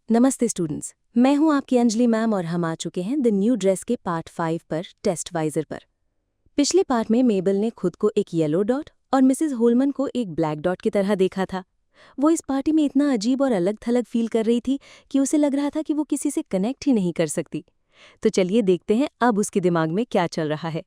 नमस्ते स्टूडेंट्स, मैं हूं आपकी अंजलि मैम और हम आ चुके हैं द न्यू ड्रेस के पार्ट 5 पर टेस्ट वाइजर पर। पिछले पार्ट में मेबल ने खुद को एक येलो डॉट और मिसेस होलमन को एक ब्लैक डॉट की तरह देखा था। वो इस पार्टी में इतना अजीब और अलग थलग फील कर रही थी कि उसे लग रहा था कि वो किसी से कनेक्ट ही नहीं कर सकती। तो चलिए देखते हैं अब उसके दिमाग में क्या चल रहा है।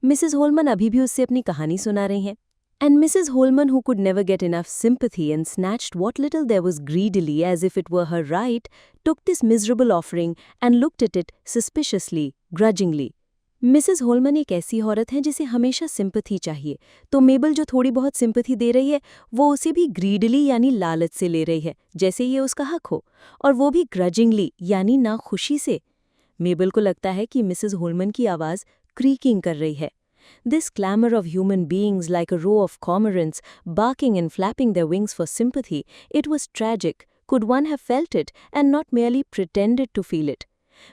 मिसेस होलमन अभी भी उससे अपनी कहानी सुना रही हैं। And Mrs. Holman, who could never get enough sympathy and snatched what little there was greedily as if it were her right, took this miserable offering and looked at it suspiciously, grudgingly. Mrs होलमन एक ऐसी औरत है जिसे हमेशा sympathy चाहिए, तो मेबल जो थोड़ी बहुत सिंपथी दे रही है वो उसे भी ग्रीडली यानी लालच से ले रही है, जैसे ये उसका हक हो, और वो भी ग्रजिंगली यानी ना खुशी से। मेबल को लगता है कि मिसेस होलमन की आवाज़ क्रीकिंग कर रही है। This clamor of human beings like a row of cormorants barking and flapping their wings for sympathy, it was tragic. Could one have felt it and not merely pretended to feel it?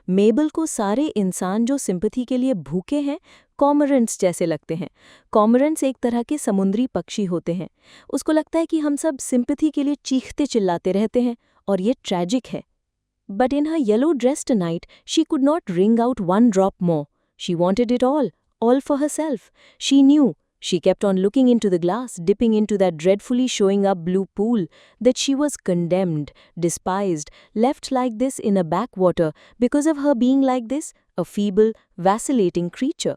मेबल को सारे इंसान जो sympathy के लिए भूखे हैं कॉमरेंट्स जैसे लगते हैं। कॉमरेंट्स एक तरह के समुद्री पक्षी होते हैं। उसको लगता है कि हम सब सिंपथी के लिए चीखते चिल्लाते रहते हैं और ये ट्रैजिक है। But in her yellow dress tonight, she could not wring out one drop more. She wanted it all for herself. She knew. She kept on looking into the glass, dipping into that dreadfully showing up blue pool, that she was condemned, despised, left like this in a backwater because of her being like this, a feeble, vacillating creature.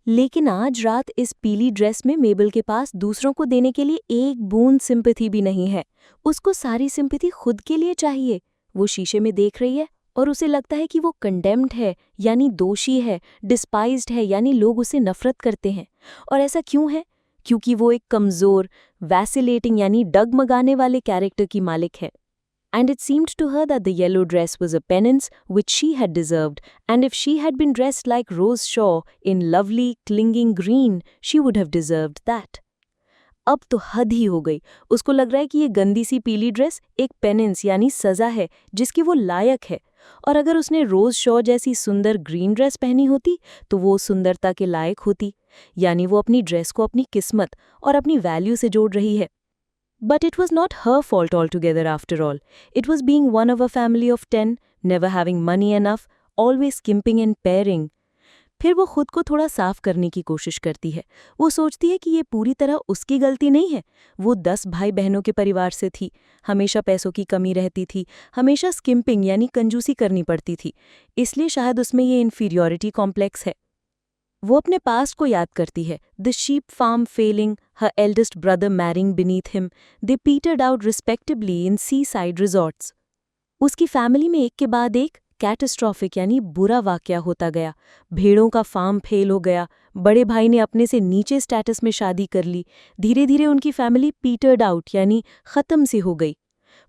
लेकिन आज रात इस पीली dress में मेबल के पास दूसरों को देने के लिए एक बूंद सिंपैथी भी नहीं है। उसको सारी सिंपैथी खुद के लिए चाहिए। वो शीशे में देख रही है और उसे लगता है कि वो कंडेम्ड है यानी दोषी है, डिस्पाइज्ड है यानी लोग उसे नफरत करते हैं। और ऐसा क्यों है? क्योंकि वो एक कमज़ोर, वैसिलेटिंग यानी डगमगाने वाले कैरेक्टर की मालिक है। And it seemed to her that the yellow dress was a penance which she had deserved, and if she had been dressed like Rose Shaw in lovely, clinging green, she would have deserved that. अब तो हद ही हो गई। उसको लग रहा है कि ये गंदी सी पीली ड्रेस एक पेनेंस यानी सज़ा है जिसकी वो लायक है, और अगर उसने रोज़ शॉ जैसी सुंदर ग्रीन ड्रेस पहनी होती तो वो सुंदरता के लायक होती, यानी वो अपनी ड्रेस को अपनी किस्मत और अपनी वैल्यू से जोड़ रही है। But it was not her fault altogether after all. It was being one of a family of 10, never having money enough, always skimping and pairing. फिर वो खुद को थोड़ा साफ करने की कोशिश करती है। वो सोचती है कि ये पूरी तरह उसकी गलती नहीं है। वो 10 भाई बहनों के परिवार से थी, हमेशा पैसों की कमी रहती थी, हमेशा स्किम्पिंग यानी कंजूसी करनी पड़ती थी, इसलिए शायद उसमें ये इन्फीरियॉरिटी कॉम्प्लेक्स है। वो अपने पास्ट को याद करती है, the sheep farm failing, her eldest brother marrying beneath him, they petered out respectively in sea side resorts. उसकी फैमिली में एक के बाद एक कैटास्ट्रॉफिक यानी बुरा वाकया होता गया। भेड़ों का फार्म फेल हो गया, बड़े भाई ने अपने से नीचे स्टेटस में शादी कर ली, धीरे धीरे उनकी फैमिली पीटर्ड आउट यानी ख़त्म सी हो गई।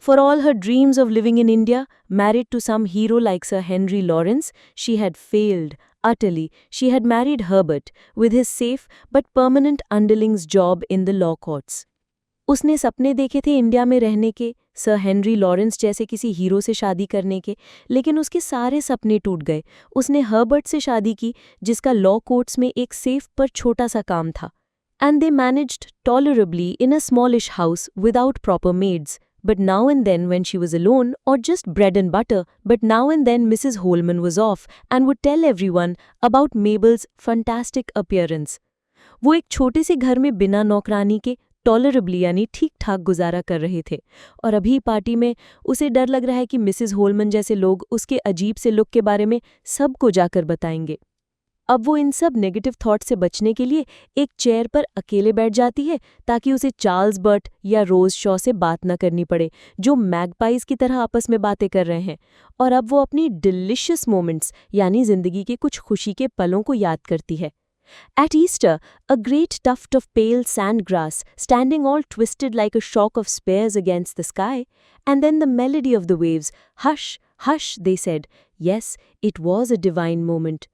For all her dreams of living in India, married to some hero like Sir Henry Lawrence, she had failed utterly. She had married Herbert, with his safe but permanent underling's job in the law courts. उसने सपने देखे थे India में रहने के, sir Henry Lawrence जैसे किसी hero से शादी करने के, लेकिन उसके सारे सपने टूट गए। उसने हर्बर्ट से शादी की जिसका लॉ कोर्ट्स में एक सेफ पर छोटा सा काम था। And they managed tolerably in a smallish house without proper maids. But now and then when she was alone, or just bread and butter, but now and then Mrs. Holman was off and would tell everyone about Mabel's fantastic appearance. वो एक छोटे से घर में बिना नौकरानी के टॉलरेबली यानी ठीक ठाक गुजारा कर रहे थे, और अभी पार्टी में उसे डर लग रहा है कि मिसेस होलमन जैसे लोग उसके अजीब से लुक के बारे में सबको जाकर बताएंगे। अब वो इन सब नेगेटिव थॉट से बचने के लिए एक चेयर पर अकेले बैठ जाती है ताकि उसे चार्ल्स बर्ट या रोज शॉ से बात न करनी पड़े, जो मैगपाइज की तरह आपस में बातें कर रहे हैं। और अब वो अपनी डिलिशियस मोमेंट्स यानी जिंदगी के कुछ खुशी के पलों को याद करती है। At Easter, a great tuft of pale sandgrass, standing all twisted like a shock of spears against the sky, and then the melody of the waves. Hush, hush, they said. Yes, it was a divine moment.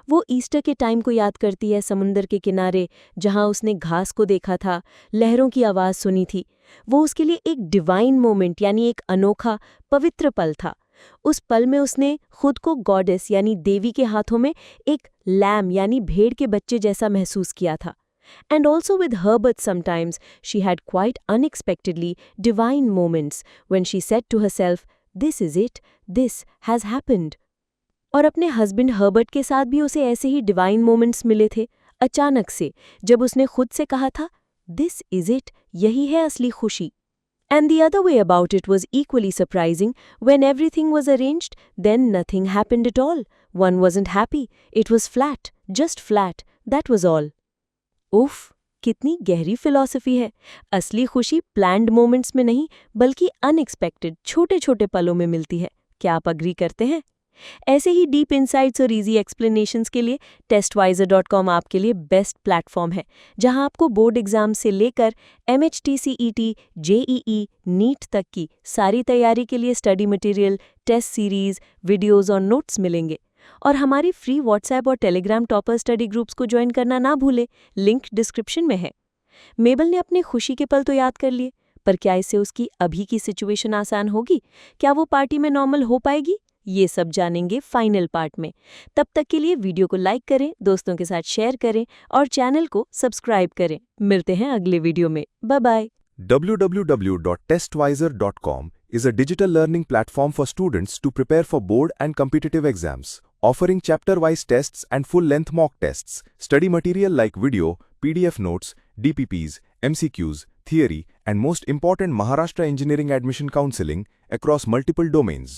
वो Easter के time को याद करती है, समुंदर के किनारे जहाँ उसने घास को देखा था, लहरों की आवाज़ सुनी थी। वो उसके लिए एक डिवाइन मोमेंट यानी एक अनोखा पवित्र पल था। उस पल में उसने खुद को गॉडेस यानी देवी के हाथों में एक लैम यानी भेड़ के बच्चे जैसा महसूस किया था। And also with Herbert sometimes she had quite unexpectedly divine moments when she said to herself, this is it, this has happened. और अपने हस्बैंड हर्बर्ट के साथ भी उसे ऐसे ही डिवाइन मोमेंट्स मिले थे, अचानक से, जब उसने खुद से कहा था, दिस इज इट, यही है असली खुशी। And the other way about it was equally surprising. When everything was arranged, then nothing happened at all. One wasn't happy. It was flat, just flat. That was all. उफ, कितनी गहरी philosophy है। असली खुशी प्लान्ड मोमेंट्स में नहीं, बल्कि unexpected छोटे छोटे पलों में मिलती है। क्या आप अग्री करते हैं? ऐसे ही डीप इंसाइट्स और इजी एक्सप्लेनेशंस के लिए testwiser.com आपके लिए बेस्ट प्लेटफॉर्म है, जहां आपको बोर्ड एग्जाम से लेकर MHTCET, JEE, नीट तक की सारी तैयारी के लिए study material, test series, videos और नोट्स मिलेंगे। और हमारी फ्री व्हाट्सएप और टेलीग्राम टॉपर स्टडी ग्रुप्स को ज्वाइन करना ना भूले, लिंक डिस्क्रिप्शन में है। मेबल ने अपने खुशी के पल तो याद कर लिए, पर क्या इससे उसकी अभी की सिचुएशन आसान होगी? क्या वो पार्टी में नॉर्मल हो पाएगी? ये सब जानेंगे फाइनल पार्ट में। तब तक के लिए वीडियो को लाइक करें, दोस्तों के साथ शेयर करें और चैनल को सब्सक्राइब करें। मिलते हैं अगले वीडियो में। Bye bye. www.testwiser.com is a digital learning platform for students to prepare for board and competitive exams, offering chapter-wise tests and full-length mock tests, study material like video, PDF notes, DPPs, MCQs, theory, and most important Maharashtra Engineering Admission Counseling across multiple domains.